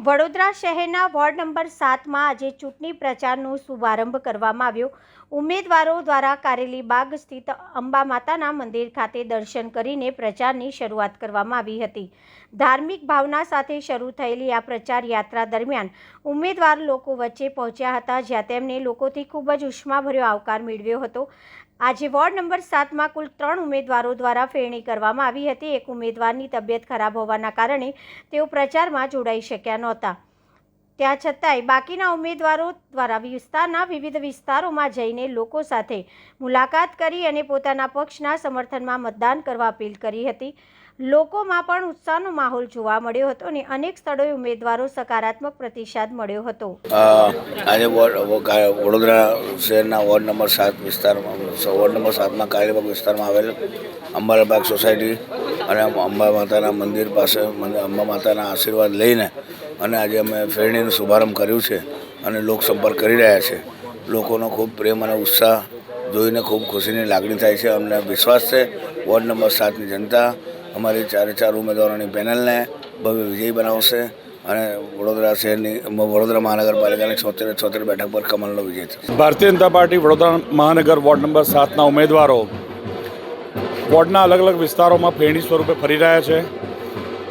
વડોદરા શહેરના ward number 7માં આજે ચૂંટણી પ્રચારનો શુભારંભ કરવામાં આવ્યો। ઉમેદવારો દ્વારા કારેલીબાગ સ્થિત અંબા માતાના મંદિર ખાતે દર્શન કરીને પ્રચારની શરૂઆત કરવામાં આવી હતી। ધાર્મિક ભાવના સાથે શરૂ થયેલી આ પ્રચાર યાત્રા દરમિયાન ઉમેદવાર લોકો વચ્ચે પહોંચ્યા હતા, જ્યાં તેમને લોકોથી ખૂબ જ ઉષ્માભર્યો આવકાર મેળવ્યો હતો। આજે વોર્ડ નંબર 7માં કુલ 3 ઉમેદવારો દ્વારા ફેરણી કરવામાં આવી હતી। એક ઉમેદવારની તબિયત ખરાબ હોવાના કારણે તેઓ પ્રચારમાં જોડાઈ શક્યા નહોતા। ત્યાં છતાંય બાકીના ઉમેદવારો દ્વારા વિસ્તારના વિવિધ વિસ્તારોમાં જઈને લોકો સાથે મુલાકાત કરી અને પોતાના પક્ષના સમર્થનમાં મતદાન કરવા અપીલ કરી હતી। લોકોમાં પણ ઉત્સાહનો માહોલ જોવા મળ્યો હતો અને અનેક સ્થળોએ ઉમેદવારો સકારાત્મક પ્રતિસાદ મળ્યો હતો। આજે વડોદરા શહેરના વોર્ડ નંબર 7 વિસ્તારમાં વોર્ડ નંબર 7માં કારેલીબાગ વિસ્તારમાં આવેલ અંબાબાગ સોસાયટી અને અંબા માતાના મંદિર પાસે અંબા માતાના આશીર્વાદ લઈને અને આજે અમે ફેરણીનો શુભારંભ કર્યું છે અને લોકસંપર્ક કરી રહ્યા છે। લોકોનો ખૂબ પ્રેમ અને ઉત્સાહ જોઈને ખૂબ ખુશીની લાગણી થાય છે। અમને વિશ્વાસ છે વોર્ડ નંબર 7ની જનતા અમારી 4 ઉમેદવારોની પેનલને ભવ્ય વિજયી બનાવશે અને વડોદરા શહેરની વડોદરા મહાનગરપાલિકાની 76 બેઠક પર કમલનો વિજય થશે। ભારતીય જનતા પાર્ટી વડોદરા મહાનગર વોર્ડ નંબર 7ના ઉમેદવારો વોર્ડના અલગ અલગ વિસ્તારોમાં ફેરણી સ્વરૂપે ફરી રહ્યા છે।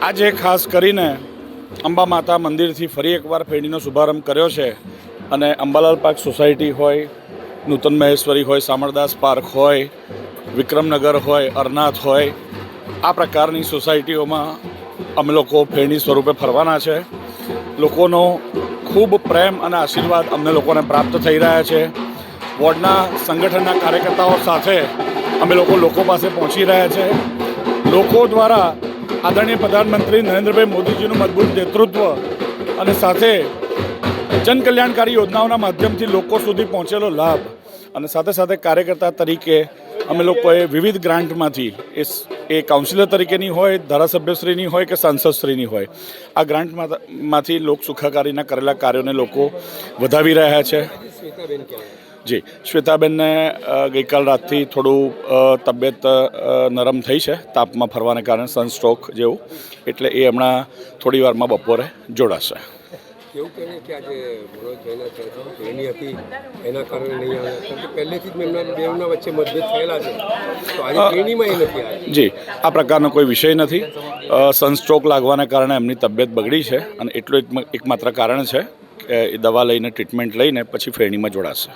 આજે ખાસ કરીને અંબા માતા મંદિરથી ફરી એકવાર ફેરણીનો શુભારંભ કર્યો છે અને અંબાલાલ પાર્ક સોસાયટી હોય, નૂતન મહેશ્વરી હોય, શામળદાસ પાર્ક હોય, વિક્રમનગર હોય, અરનાથ હોય, આ પ્રકારની સોસાયટીઓમાં અમે લોકો ફેરણી સ્વરૂપે ફરવાના છે। લોકોનો ખૂબ પ્રેમ અને આશીર્વાદ અમને લોકોને પ્રાપ્ત થઈ રહ્યા છે। વોર્ડના સંગઠનના કાર્યકર્તાઓ સાથે અમે લોકો પાસે પહોંચી રહ્યા છે। લોકો દ્વારા આદરણીય પ્રધાનમંત્રી નરેન્દ્રભાઈ મોદીજીનું મજબૂત નેતૃત્વ અને સાથે જનકલ્યાણકારી યોજનાઓના માધ્યમથી લોકો સુધી પહોંચેલો લાભ અને સાથે સાથે કાર્યકર્તા તરીકે અમે લોકોએ વિવિધ ગ્રાન્ટમાંથી એ કાઉન્સિલર તરીકેની હોય, ધારાસભ્યશ્રીની હોય કે સાંસદશ્રીની હોય, આ ગ્રાન્ટમાંથી લોક સુખાકારીના કરેલા કાર્યોને લોકો વધાવી રહ્યા છે। જી, શ્વેતાબેનને ગઈકાલ રાતથી થોડું તબિયત નરમ થઈ છે તાપમાં ફરવાને કારણે, સનસ્ટ્રોક જેવું, એટલે એ હમણાં થોડી વારમાં બપોરે જોડાશે। કેવું કહે કે આજે વડોદરાના ફેરણી હતી એના કારણે નહીં આવ્યા, કારણ કે પહેલેથી જ એમના બેવના વચ્ચે મતભેદ થયેલા છે, તો આજે ફેરણીમાં એ નથી આવ્યા। જી, આ પ્રકારનો કોઈ વિષય નથી। સનસ્ટ્રોક લાગવાના કારણે એમની તબિયત બગડી છે અને એટલું એકમાત્ર કારણ છે કે એ દવા લઈને, ટ્રીટમેન્ટ લઈને પછી ફેરણીમાં જોડાશે।